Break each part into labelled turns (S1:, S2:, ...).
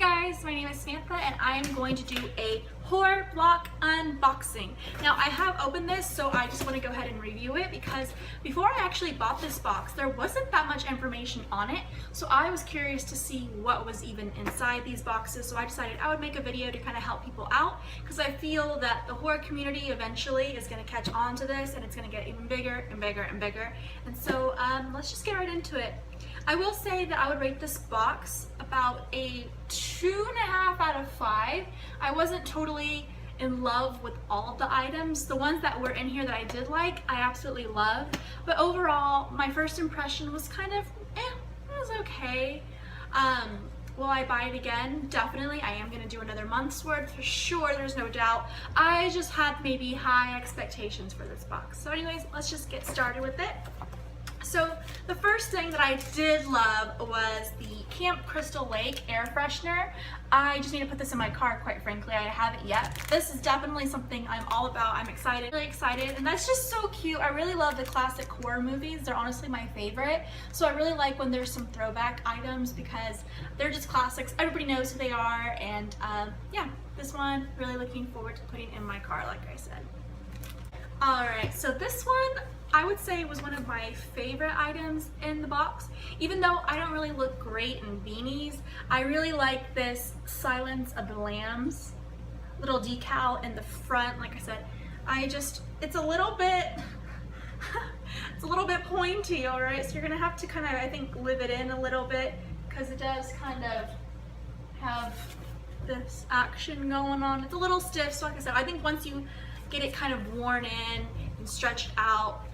S1: guys, my name is Samantha and I am going to do a horror block unboxing. Now I have opened this, so I just want to go ahead and review it because before I actually bought this box there wasn't that much information on it, so I was curious to see what was even inside these boxes. So I decided I would make a video to kind of help people out because I feel that the horror community eventually is going to catch on to this and it's going to get even bigger and bigger and bigger. And so let's just get right into it. I will say that I would rate this box about a 2.5 out of 5. I wasn't totally in love with all of the items. The ones that were in here that I did like, I absolutely loved. But overall, my first impression was kind of, it was okay. Will I buy it again? Definitely. I am going to do another month's worth for sure, there's no doubt. I just had maybe high expectations for this box. So anyways, let's just get started with it. So the first thing that I did love was the Camp Crystal Lake Air Freshener. I just need to put this in my car, quite frankly. I haven't yet. This is definitely something I'm all about. I'm excited, really excited, and that's just so cute. I really love the classic horror movies. They're honestly my favorite. So I really like when there's some throwback items because they're just classics. Everybody knows who they are, and yeah, this one, really looking forward to putting in my car, like I said. Alright, so this one, I would say was one of my favorite items in the box. Even though I don't really look great in beanies, I really like this Silence of the Lambs little decal in the front. Like I said, it's a little bit, it's a little bit pointy, alright? So you're gonna have to kind of, I think, live it in a little bit because it does kind of have this action going on. It's a little stiff, so like I said, I think once you get it kind of worn in and stretched out,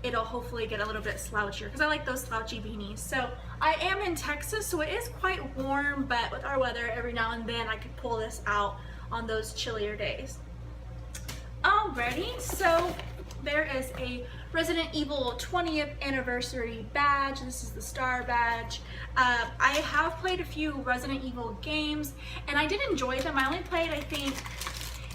S1: it'll hopefully get a little bit slouchier because I like those slouchy beanies. So I am in Texas, so it is quite warm, but with our weather, every now and then I could pull this out on those chillier days. Alrighty, so there is a Resident Evil 20th anniversary badge. This is the star badge. I have played a few Resident Evil games and I did enjoy them. I only played, I think,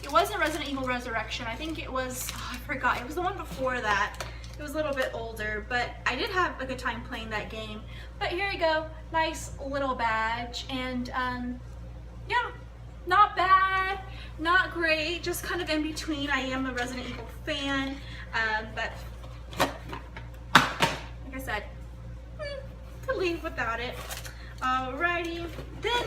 S1: it wasn't Resident Evil Resurrection. I think it was, I forgot, it was the one before that. It was a little bit older, but I did have a good time playing that game. But here you go, nice little badge, and yeah, not bad, not great, just kind of in between. I am a Resident Evil fan, but like I said, could leave without it. Alrighty, then,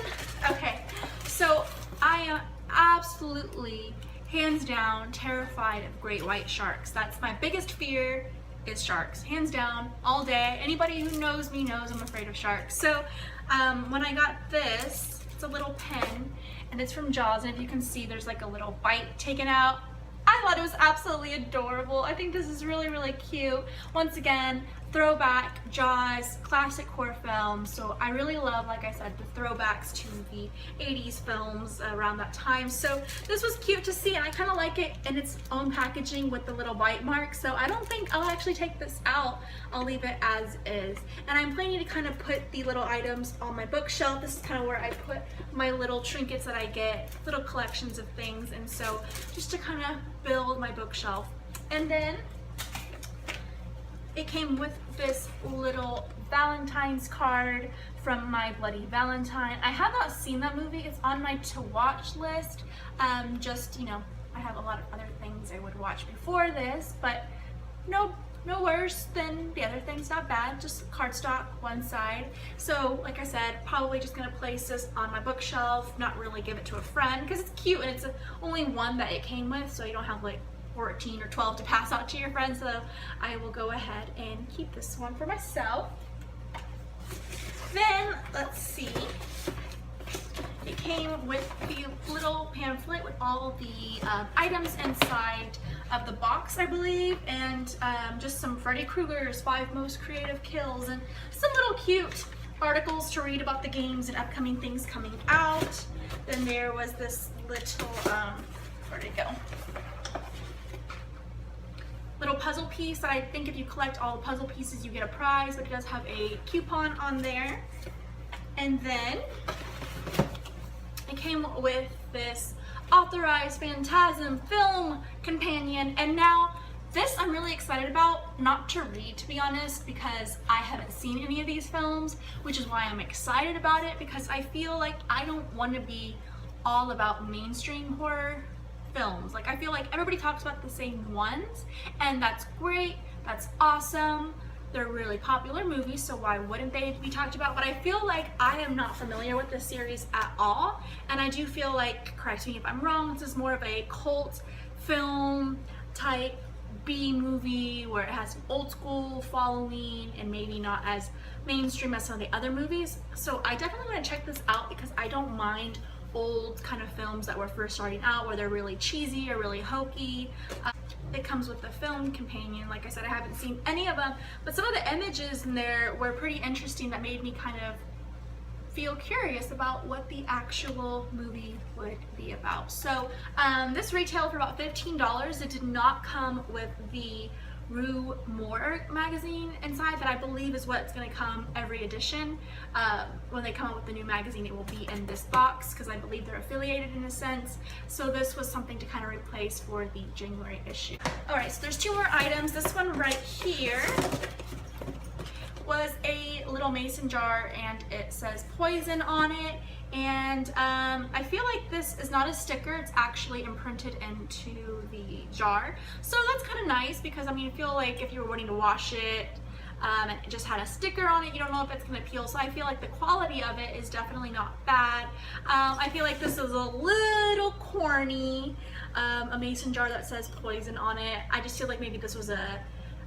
S1: okay, so I am absolutely, hands down, terrified of great white sharks. That's my biggest fear, is sharks. Hands down, all day. Anybody who knows me knows I'm afraid of sharks. So when I got this, it's a little pen and it's from Jaws, and if you can see there's like a little bite taken out. I thought it was absolutely adorable. I think this is really, really cute. Once again, throwback Jaws, classic horror film. So I really love, like I said, the throwbacks to the 80s films around that time. So this was cute to see, and I kind of like it in its own packaging with the little bite mark. So I don't think I'll actually take this out. I'll leave it as is. And I'm planning to kind of put the little items on my bookshelf. This is kind of where I put my little trinkets that I get, little collections of things. And so just to kind of build my bookshelf. And then it came with this little Valentine's card from My Bloody Valentine. I have not seen that movie. It's on my to watch list. Just, you know, I have a lot of other things I would watch before this, but no worse than the other things, not bad, just cardstock one side. So like I said, probably just gonna place this on my bookshelf, not really give it to a friend because it's cute and it's only one that it came with, so you don't have like 14 or 12 to pass out to your friends. So I will go ahead and keep this one for myself. Then let's see, it came with the little pamphlet with all the items inside of the box, I believe, and just some Freddy Krueger's 5 most creative kills and some little cute articles to read about the games and upcoming things coming out. Then there was this little, where'd it go? Little puzzle piece that I think if you collect all the puzzle pieces you get a prize, but it does have a coupon on there. And then it came with this authorized Phantasm film companion, and now This I'm really excited about, not to read to be honest, because I haven't seen any of these films, which is why I'm excited about it, because I feel like I don't want to be all about mainstream horror films. Like I feel like everybody talks about the same ones, and that's great, that's awesome. They're really popular movies, so why wouldn't they be talked about? But I feel like I am not familiar with the series at all, and I do feel like, correct me if I'm wrong, this is more of a cult film type B movie where it has an old school following and maybe not as mainstream as some of the other movies. So I definitely want to check this out because I don't mind old kind of films that were first starting out where they're really cheesy or really hokey. It comes with the film companion. Like I said, I haven't seen any of them, but some of the images in there were pretty interesting that made me kind of feel curious about what the actual movie would be about. So this retailed for about $15. It did not come with the Rue Moore magazine inside, that I believe is what's going to come every edition. When they come out with the new magazine, it will be in this box because I believe they're affiliated in a sense. So this was something to kind of replace for the January issue. Alright, so there's two more items. This one right here was a little mason jar and it says poison on it, and I feel like this is not a sticker, it's actually imprinted into the jar, so that's kind of nice because I mean I feel like if you were wanting to wash it and it just had a sticker on it, you don't know if it's going to peel, so I feel like the quality of it is definitely not bad. I feel like this is a little corny, a mason jar that says poison on it. I just feel like maybe this was a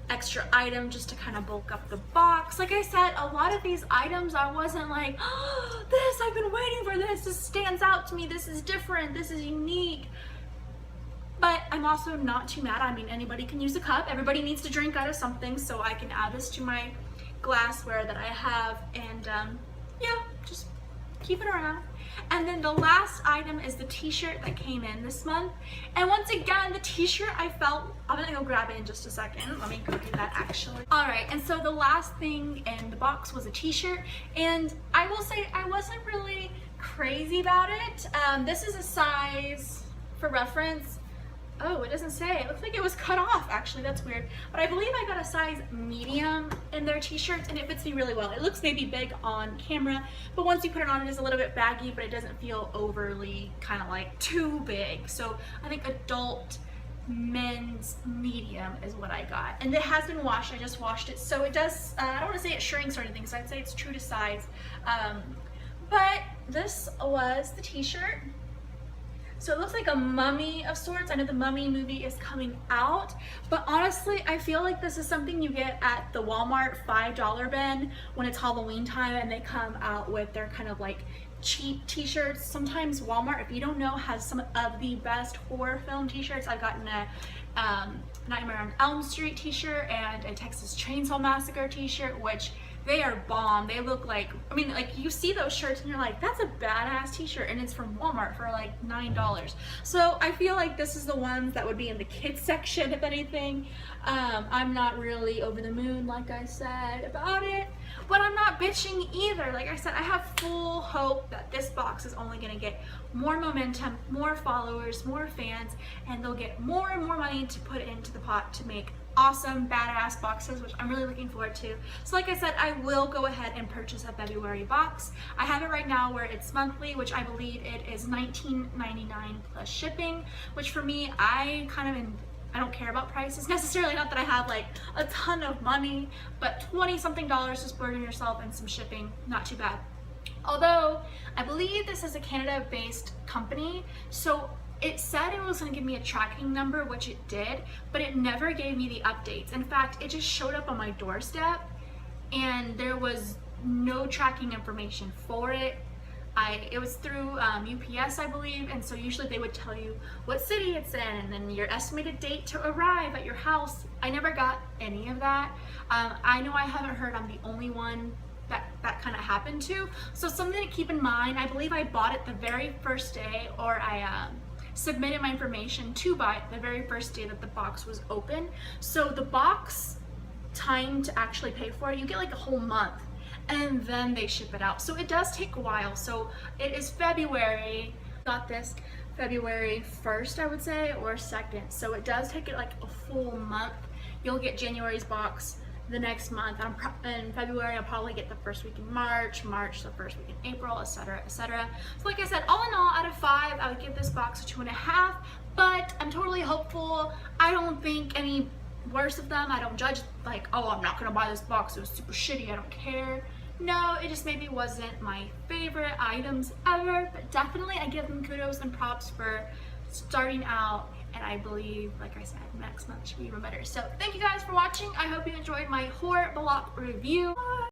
S1: extra item just to kind of bulk up the box. Like I said, a lot of these items I wasn't like, oh, this, I've been waiting for this stands out to me, this is different, this is unique. But I'm also not too mad. I mean, anybody can use a cup, everybody needs to drink out of something, so I can add this to my glassware that I have, and yeah, just keep it around. And then the last item is the t-shirt that came in this month. And once again, the t-shirt I'm gonna go grab it in just a second. Let me go do that actually. All right, and so the last thing in the box was a t-shirt. And I will say I wasn't really crazy about it. This is a size, for reference, oh, it doesn't say. It looks like it was cut off, actually. That's weird. But I believe I got a size medium in their t-shirts, and it fits me really well. It looks maybe big on camera, but once you put it on, it is a little bit baggy, but it doesn't feel overly kind of like too big. So I think adult men's medium is what I got. And it has been washed. I just washed it. So it does, I don't want to say it shrinks or anything, so I'd say it's true to size. But this was the t-shirt. So it looks like a mummy of sorts. I know the Mummy movie is coming out, but honestly, I feel like this is something you get at the Walmart $5 bin when it's Halloween time and they come out with their kind of like cheap t-shirts. Sometimes Walmart, if you don't know, has some of the best horror film t-shirts. I've gotten a Nightmare on Elm Street t-shirt and a Texas Chainsaw Massacre t-shirt, which they are bomb. They look like, I mean, like you see those shirts and you're like, that's a badass t-shirt, and it's from Walmart for like $9. So I feel like this is the ones that would be in the kids section if anything. I'm not really over the moon, like I said, about it, but I'm not bitching either. Like I said, I have full hope that this box is only gonna get more momentum, more followers, more fans, and they'll get more and more money to put into the pot to make awesome badass boxes, which I'm really looking forward to. So like I said, I will go ahead and purchase a February box. I have it right now where it's monthly, which I believe it is $19.99 plus shipping, which for me, I don't care about prices necessarily, not that I have like a ton of money, but 20 something dollars to burden yourself and some shipping, not too bad. Although I believe this is a Canada-based company, so it said it was going to give me a tracking number, which it did, but it never gave me the updates. In fact, it just showed up on my doorstep and there was no tracking information for it. It was through UPS, I believe, and so usually they would tell you what city it's in and then your estimated date to arrive at your house. I never got any of that. I know I haven't heard I'm the only one that kind of happened to. So something to keep in mind. I believe I bought it the very first day, or I submitted my information to buy it the very first day that the box was open. So the box time to actually pay for it, you get like a whole month and then they ship it out. So it does take a while. So it is February, got this February 1st, I would say, or 2nd. So it does take it like a full month. You'll get January's box the next month. In February, I'll probably get the first week in March, the first week in April, etc., etc. So like I said, all in all, out of 5, I would give this box a 2.5, but I'm totally hopeful. I don't think any worse of them. I don't judge like, oh, I'm not gonna buy this box, it was super shitty, I don't care. No, it just maybe wasn't my favorite items ever, but definitely I give them kudos and props for starting out, and I believe, like I said, next month should be even better. So thank you guys for watching. I hope you enjoyed my horror block review.